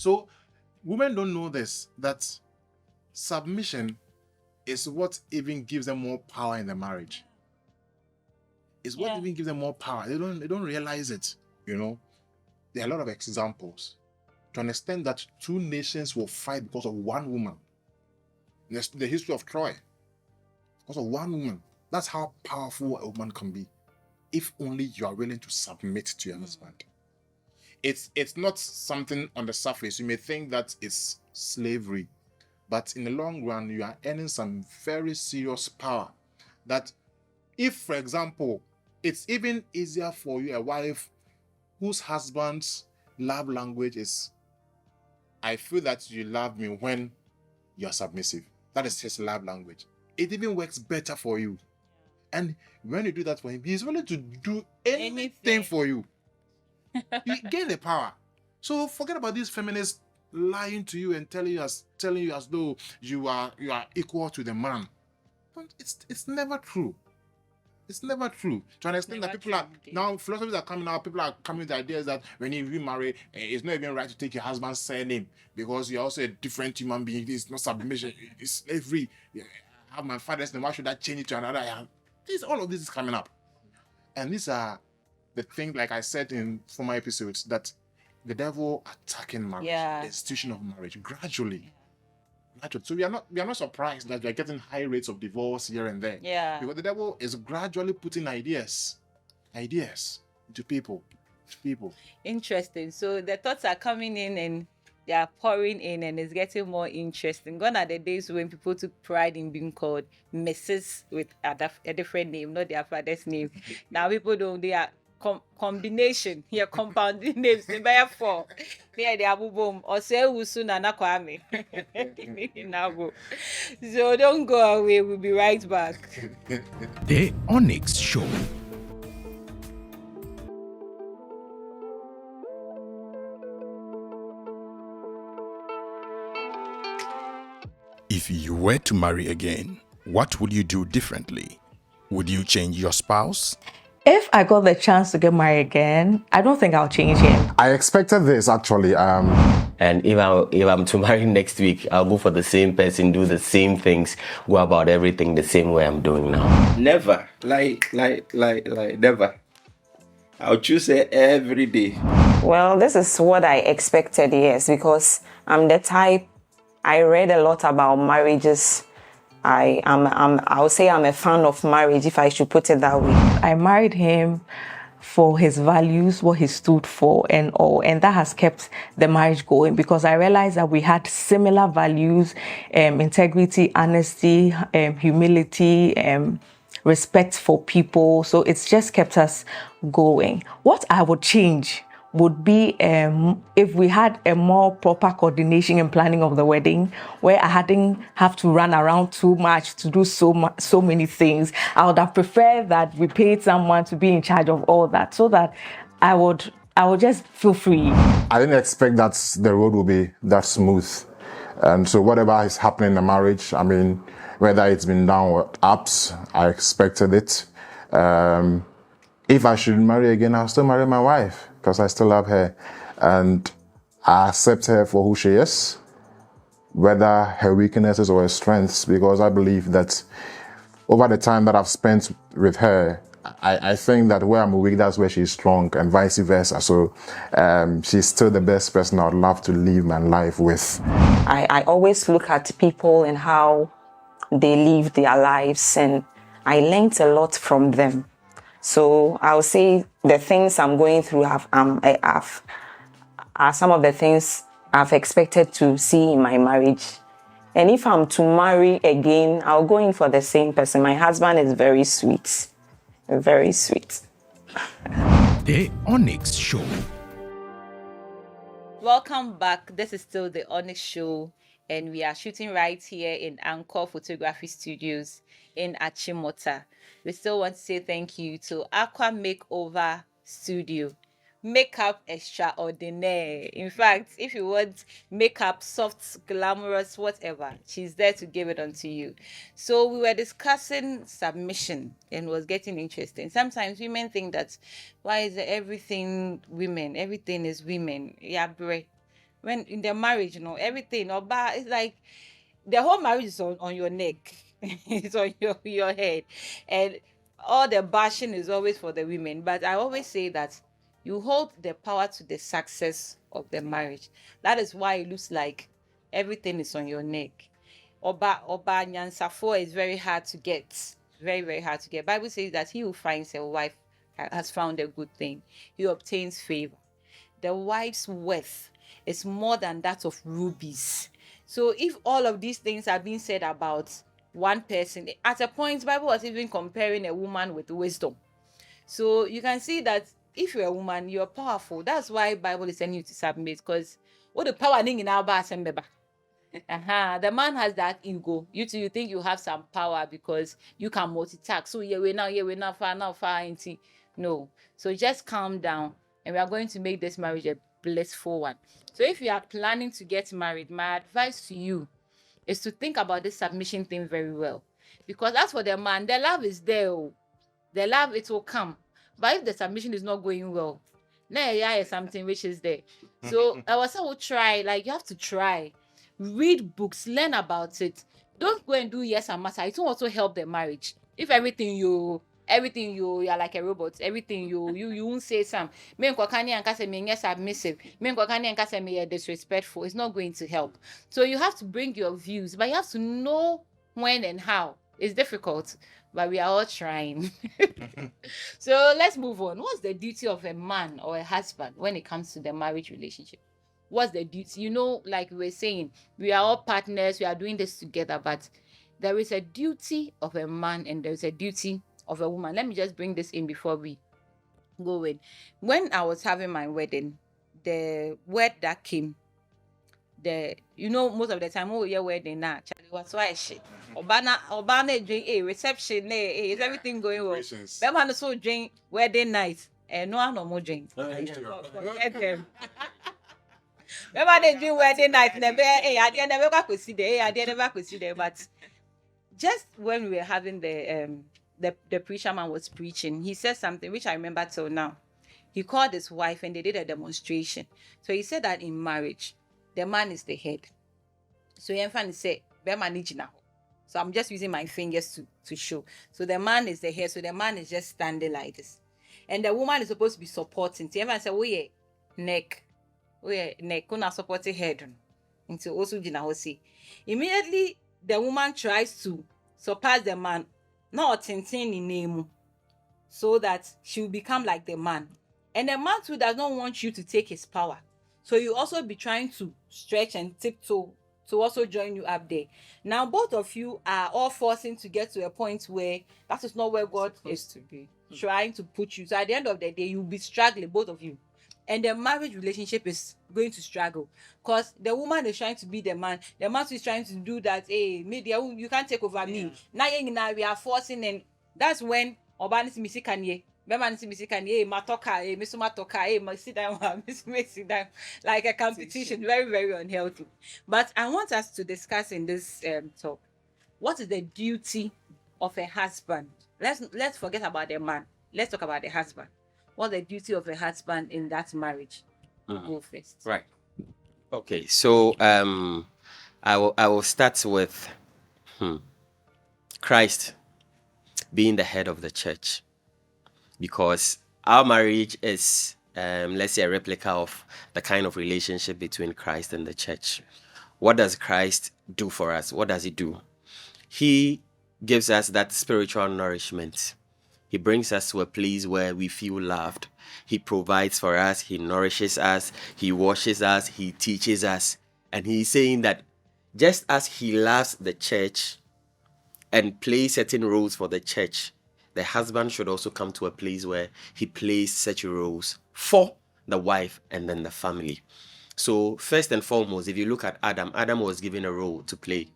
So women don't know this, that submission is what even gives them more power in the marriage. It's what even gives them more power. They don't realize it. You know, there are a lot of examples to understand that two nations will fight because of one woman. The history of Troy, because of one woman. That's how powerful a woman can be, if only you are willing to submit to your husband. It's not something on the surface. You may think that it's slavery, but in the long run, you are earning some very serious power. That if, for example, it's even easier for you, a wife whose husband's love language is, I feel that you love me when you're submissive. That is his love language. It even works better for you. And when you do that for him, he's willing to do anything for you. You gain the power. So forget about these feminists lying to you and telling you as though you are equal to the man. But it's never true. It's never true. To understand that people are now, philosophies are coming out, people are coming with ideas that when you remarry, it's not even right to take your husband's surname because you're also a different human being. It's not submission, it's slavery. I have my father's name, why should I change it to another? All of this is coming up. And these are the things, like I said in former episodes, that the devil attacking marriage, the institution of marriage, gradually. So we are not surprised that we are getting high rates of divorce here and there. Yeah. Because the devil is gradually putting ideas into people. Interesting. So the thoughts are coming in and they are pouring in, and it's getting more interesting. Gone are the days when people took pride in being called Mrs. with a different name, not their father's name. Now people don't. They are combination here, compounding names. Therefore, they are boom or say Usuna Nakwame. So don't go away. We'll be right back. The Onyx Show. If you were to marry again, what would you do differently? Would you change your spouse? If I got the chance to get married again, I don't think I'll change him. I expected this actually. And if I'm to marry next week, I'll go for the same person, do the same things, go about everything the same way I'm doing now. Never, like never. I'll choose it every day. Well, this is what I expected, yes, because I'm the type. I read a lot about marriages. I would say I'm a fan of marriage, if I should put it that way. I married him for his values, what he stood for and all. And that has kept the marriage going because I realized that we had similar values, integrity, honesty, humility, respect for people. So it's just kept us going. What I would change would be if we had a more proper coordination and planning of the wedding, where I hadn't have to run around too much to do so many things. I would have preferred that we paid someone to be in charge of all that, so that I would just feel free. I didn't expect that the road would be that smooth, and so whatever is happening in the marriage, I mean, whether it's been down or ups, I expected it. If I should marry again, I'll still marry my wife because I still love her and I accept her for who she is, whether her weaknesses or her strengths, because I believe that over the time that I've spent with her, I think that where I'm weak, that's where she's strong and vice versa. So she's still the best person I would love to live my life with. I always look at people and how they live their lives, and I learned a lot from them. So I'll say the things I'm going through are some of the things I've expected to see in my marriage. And if I'm to marry again, I'll go in for the same person. My husband is very sweet. Very sweet. The Onyx Show. Welcome back. This is still the Onyx Show, and we are shooting right here in Anchor Photography Studios in Achimota. We still want to say thank you to Aqua Makeover Studio. Makeup extraordinaire. In fact, if you want makeup, soft, glamorous, whatever, she's there to give it onto you. So we were discussing submission and was getting interesting. Sometimes women think that, why is everything women? Everything is women. Yeah, bre. when in the marriage, everything, it's like the whole marriage is on your neck. It's on your head. And all the bashing is always for the women. But I always say that you hold the power to the success of the marriage. That is why it looks like everything is on your neck. Oba Nyansafo is very hard to get. Very, very hard to get. Bible says that he who finds a wife has found a good thing. He obtains favor. The wife's worth is more than that of rubies. So if all of these things are being said about one person, at a point, Bible was even comparing a woman with wisdom. So you can see that if you're a woman, you're powerful. That's why Bible is telling you to submit, because what the power in our the man has that ego. You think you have some power because you can multitask. So we're now far. No. So just calm down, and we are going to make this marriage a blissful one. So if you are planning to get married, my advice to you is to think about this submission thing very well, because that's for the man. The love is there. The love, it will come. But if the submission is not going well, now something which is there. So I was will try. Like, you have to try. Read books, learn about it. Don't go and do yes and matter. It will also help the marriage. If everything you are like a robot, everything you won't say some. Me nkokani anka say me submissive. Me nkokani anka say me disrespectful. It's not going to help. So you have to bring your views, but you have to know when and how. It's difficult, but we are all trying. So let's move on. What's the duty of a man or a husband when it comes to the marriage relationship? What's the duty? Like we were saying, we are all partners, we are doing this together, but there is a duty of a man and there's a duty of a woman. Let me just bring this in before we go in. When I was having my wedding, the word that came, most of the time when we hear wedding now, Charlie, what's why shit? Obana drink reception, is everything going well? That man also drink wedding night. No more drink. Forget them. Remember they drink wedding night, I never could see there. But just when we were having the preacher man was preaching, he said something which I remember till now. He called his wife and they did a demonstration. So he said that in marriage, the man is the head. So he said, so I'm just using my fingers to show. So the man is the head. So the man is just standing like this. And the woman is supposed to be supporting. So everyone said, we neck, kuna supporting head. Into also jinahosi. Immediately, the woman tries to surpass the man, not tintin in name, so that she will become like the man. And the man too does not want you to take his power. So you also be trying to stretch and tiptoe to also join you up there. Now, both of you are all forcing to get to a point where that is not where God is to be trying to put you. So at the end of the day, you'll be struggling, both of you. And the marriage relationship is going to struggle because the woman is trying to be the man is trying to do that. Hey, media, you can't take over me. Now we are forcing, and that's when Obanis Misikanye. Sit down, like a competition, very, very unhealthy. But I want us to discuss in this talk, what is the duty of a husband? Let's forget about the man. Let's talk about the husband. What's the duty of a husband in that marriage? Go first. Right. Okay. So I will start with Christ being the head of the church, because our marriage is let's say a replica of the kind of relationship between Christ and the church. What does Christ do for us? What does he do? He gives us that spiritual nourishment. He brings us to a place where we feel loved. He provides for us. He nourishes us. He washes us. He teaches us. And he's saying that just as he loves the church and plays certain roles for the church, the husband should also come to a place where he plays such roles for the wife and then the family. So first and foremost, if you look at Adam was given a role to play.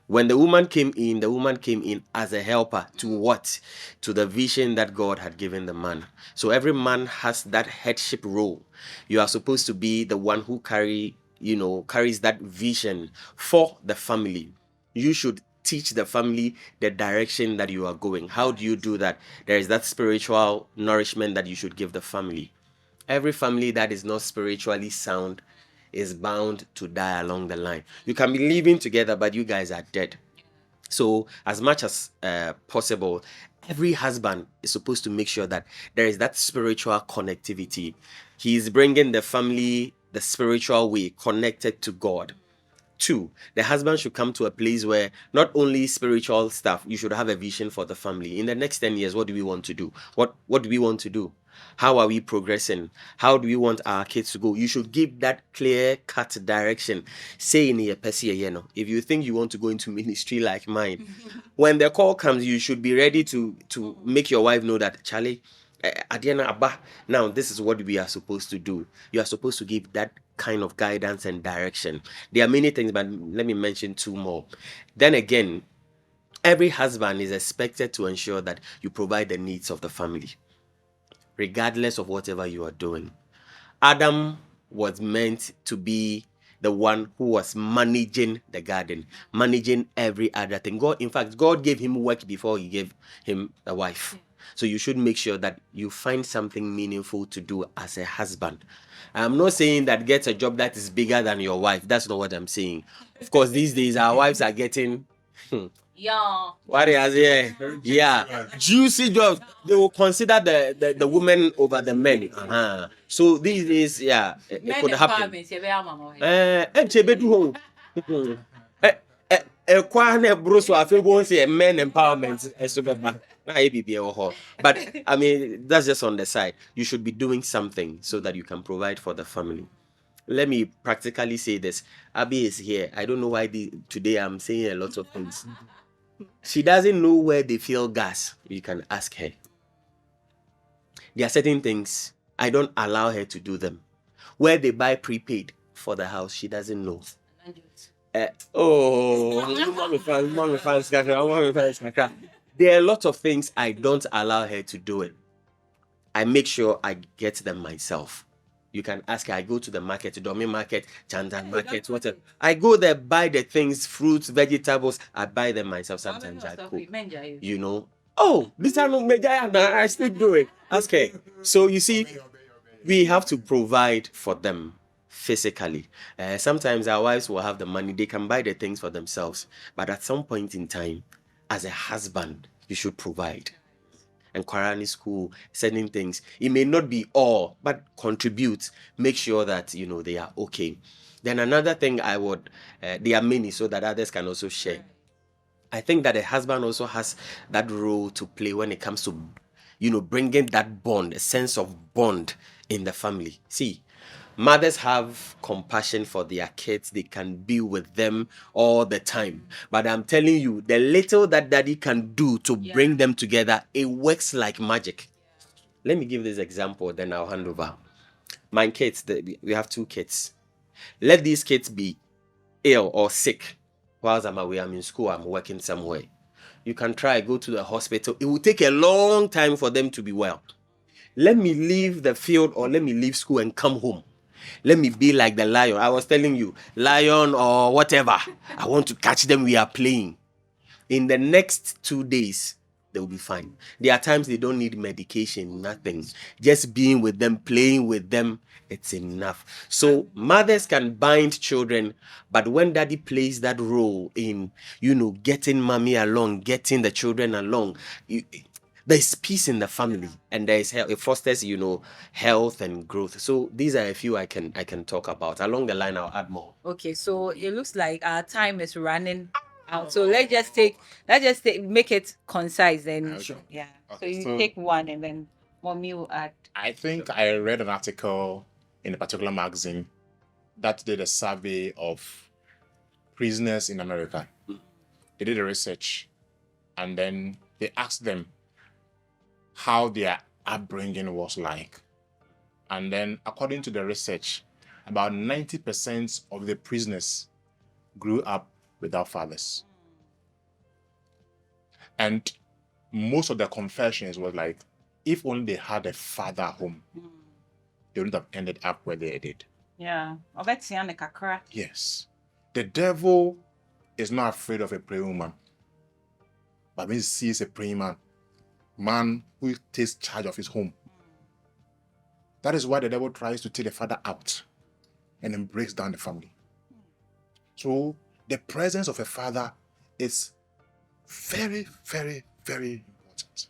When the woman came in as a helper to what? To the vision that God had given the man. So every man has that headship role. You are supposed to be the one who carries that vision for the family. You should teach the family the direction that you are going. How do you do that? There is that spiritual nourishment that you should give the family. Every family that is not spiritually sound is bound to die along the line. You can be living together, but you guys are dead. So, as much as possible, every husband is supposed to make sure that there is that spiritual connectivity. He is bringing the family the spiritual way, connected to God. 2, the husband should come to a place where not only spiritual stuff, you should have a vision for the family. In the next 10 years, what do we want to do? What do we want to do? How are we progressing? How do we want our kids to go? You should give that clear-cut direction. Say in your if you think you want to go into ministry like mine, when the call comes, you should be ready to make your wife know that, Charlie, now this is what we are supposed to do. You are supposed to give that kind of guidance and direction. There are many things, but let me mention 2 more. Then again, every husband is expected to ensure that you provide the needs of the family, regardless of whatever you are doing. Adam was meant to be the one who was managing the garden, managing every other thing. God gave him work before he gave him a wife. So you should make sure that you find something meaningful to do as a husband. I'm not saying that get a job that is bigger than your wife. That's not what I'm saying. Of course, these days our wives are getting what is juicy jobs. They will consider the women over the men. So these days, it could happen. Men empowerment. But I mean, that's just on the side. You should be doing something so that you can provide for the family. Let me practically say this. Abby is here. I don't know why today I'm saying a lot of things. She doesn't know where they fill gas. You can ask her. There are certain things I don't allow her to do them. Where they buy prepaid for the house, she doesn't know. There are a lot of things I don't allow her to do it. I make sure I get them myself. You can ask her. I go to the market, Domi Market, Chandan Market, whatever. I go there, buy the things, fruits, vegetables. I buy them myself. Sometimes I cook. You know. Oh, this time I still do it. Ask her. So you see, we have to provide for them physically. Sometimes our wives will have the money. They can buy the things for themselves. But at some point in time, as a husband, you should provide. And Quranic school, sending things. It may not be all, but contribute. Make sure that, they are okay. Then another thing I would, there are many so that others can also share. I think that a husband also has that role to play when it comes to, bringing that bond, a sense of bond in the family. See, mothers have compassion for their kids. They can be with them all the time. But I'm telling you, the little that daddy can do to bring them together, it works like magic. Let me give this example, then I'll hand over. My kids, we have 2 kids. Let these kids be ill or sick. Whilst I'm away, I'm in school, I'm working somewhere. You can try, go to the hospital. It will take a long time for them to be well. Let me leave the field or let me leave school and come home. Let me be like the lion. I was telling you, lion or whatever. I want to catch them. We are playing. In the next 2 days, they will be fine. There are times they don't need medication, nothing. Just being with them, playing with them, it's enough. So mothers can bind children, but when daddy plays that role in, getting mommy along, getting the children along, there's peace in the family, and there is it fosters, health and growth. So these are a few I can talk about. Along the line, I'll add more. Okay, so it looks like our time is running out. So let's just make it concise and Sure. yeah. Okay, So you take one and then mommy will add. I think I read an article in a particular magazine that did a survey of prisoners in America. They did a research, and then they asked them how their upbringing was like. And then, according to the research, about 90% of the prisoners grew up without fathers. And most of the confessions was like, if only they had a father at home, they wouldn't have ended up where they did. Yeah. Yes. The devil is not afraid of a praying woman, but when he sees a praying man who takes charge of his home. That is why the devil tries to take the father out. and then breaks down the family. So the presence of a father is very, very, very important.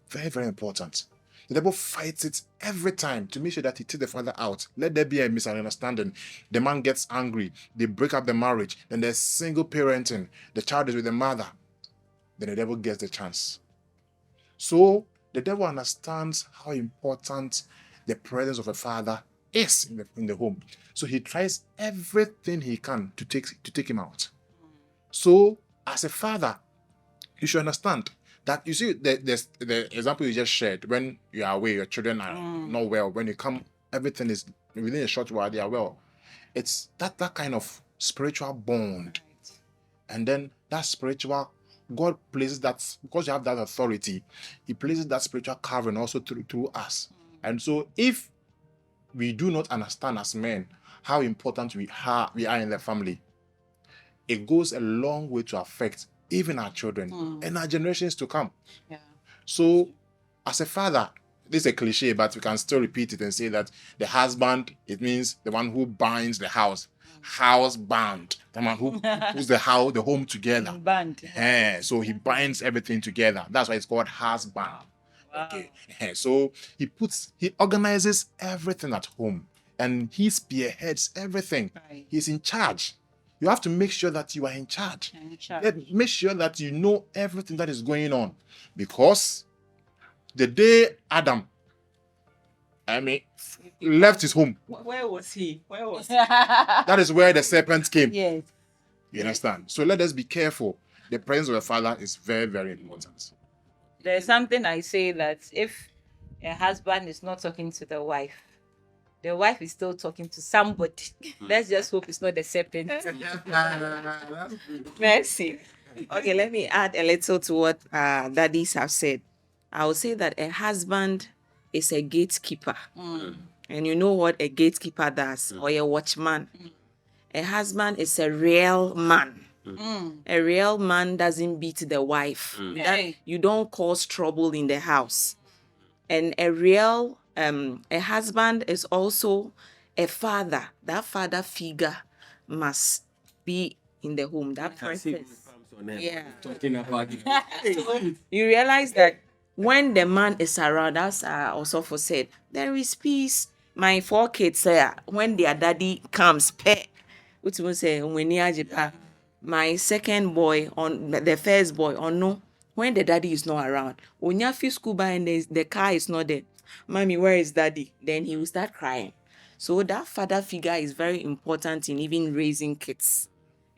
Very, very important. The devil fights it every time to make sure that he takes the father out. Let there be a misunderstanding. The man gets angry. They break up the marriage. Then there's single parenting. The child is with the mother. Then the devil gets the chance. So the devil understands how important the presence of a father is in the home. So he tries everything he can to take him out. So as a father, you should understand that, you see, the example you just shared, when you are away, your children are not well. When you come, everything is within a short while, they are well. It's that kind of spiritual bond. And then that spiritual, God places that, because you have that authority, he places that spiritual covering also through us. And so if we do not understand as men how important we are in the family, it goes a long way to affect even our children and our generations to come. Yeah. So as a father, this is a cliche, but we can still repeat it and say that the husband, it means the one who binds the house. House band, the man who puts the home together. Band. Yeah, so he binds everything together. That's why it's called husband. Wow. Okay. Yeah, so he organizes everything at home, and he spearheads everything. Right. He's in charge. You have to make sure that you are in charge. Make sure that you know everything that is going on. Because the day Adam, left his home, Where was he? that is where the serpent came. Yes. You understand? So let us be careful. The presence of the father is very, very important. There's something I say that if a husband is not talking to the wife is still talking to somebody. Let's just hope it's not the serpent. Mercy. Okay, let me add a little to what daddies have said. I would say that a husband is a gatekeeper. And you know what a gatekeeper does, or a watchman. A husband is a real man. A real man doesn't beat the wife. You don't cause trouble in the house. And a real a husband is also a father. That father figure must be in the home. That person. Yeah. Talking about You realize that when the man is around, as also said, there is peace. My 4 kids say, when their daddy comes, which will say, my second boy, on the first boy, or no, when the daddy is not around, when you feel school by and the car is not there, mommy, where is daddy? Then he will start crying. So that father figure is very important in even raising kids.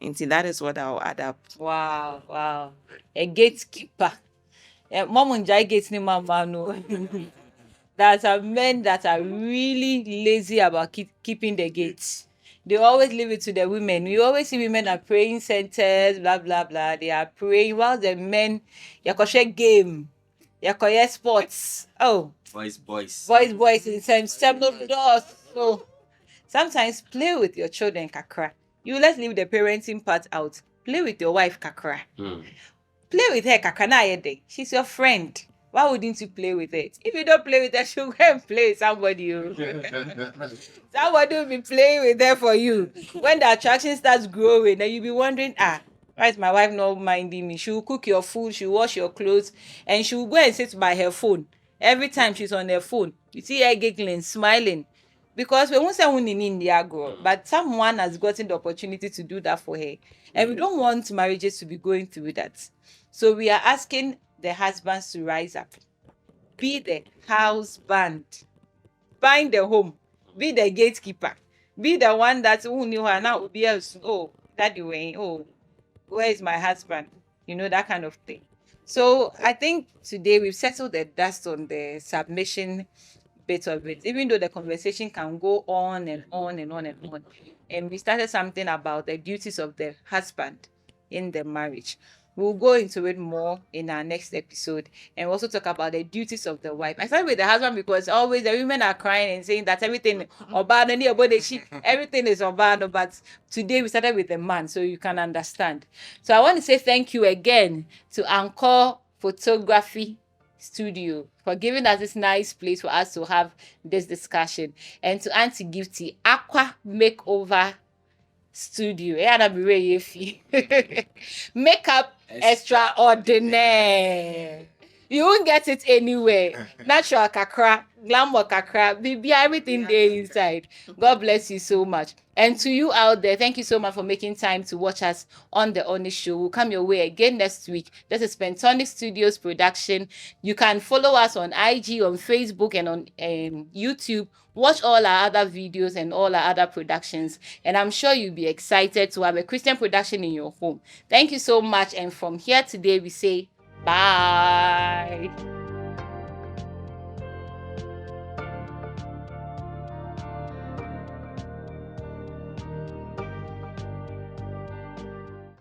And that is what I'll add up. Wow. A gatekeeper. Mom and Jai gates ni mama no. There are men that are really lazy about keeping the gates. They always leave it to the women. We always see women at praying centers, blah, blah, blah. They are praying while the men, share game, sports. Oh. Boys. In some doors. So sometimes play with your children, kakra. Let's leave the parenting part out. Play with your wife, kakra. Play with her, kakra. She's your friend. Why wouldn't you play with it? If you don't play with her, she'll go and play with somebody. Somebody will be playing with her for you. When the attraction starts growing, then you'll be wondering, why is my wife not minding me? She will cook your food, she will wash your clothes, and she will go and sit by her phone. Every time she's on her phone, you see her giggling, smiling. Because we won't say we in India, girl, but someone has gotten the opportunity to do that for her. And we don't want marriages to be going through that. So we are asking the husbands to rise up. Be the husband. Bind the home. Be the gatekeeper. Be the one that knew her now will be else. Oh, daddy way. Oh, where is my husband? That kind of thing. So I think today we've settled the dust on the submission bit of it, even though the conversation can go on and on and on and on. And we started something about the duties of the husband in the marriage. We'll go into it more in our next episode and also talk about the duties of the wife. I started with the husband because always the women are crying and saying that everything everything is obano, but today we started with the man so you can understand. So I want to say thank you again to Anchor Photography Studio for giving us this nice place for us to have this discussion. And to Auntie Gifty, Aqua Makeover Studio. Makeup extraordinaire. You won't get it anywhere. Natural kakra, glamour kakra, baby, everything there inside. God bless you so much. And to you out there, thank you so much for making time to watch us on the Honest Show. We'll come your way again next week. This is Pentonic Studios production. You can follow us on IG, on Facebook, and on YouTube. Watch all our other videos and all our other productions. And I'm sure you'll be excited to have a Christian production in your home. Thank you so much. And from here today, we say bye.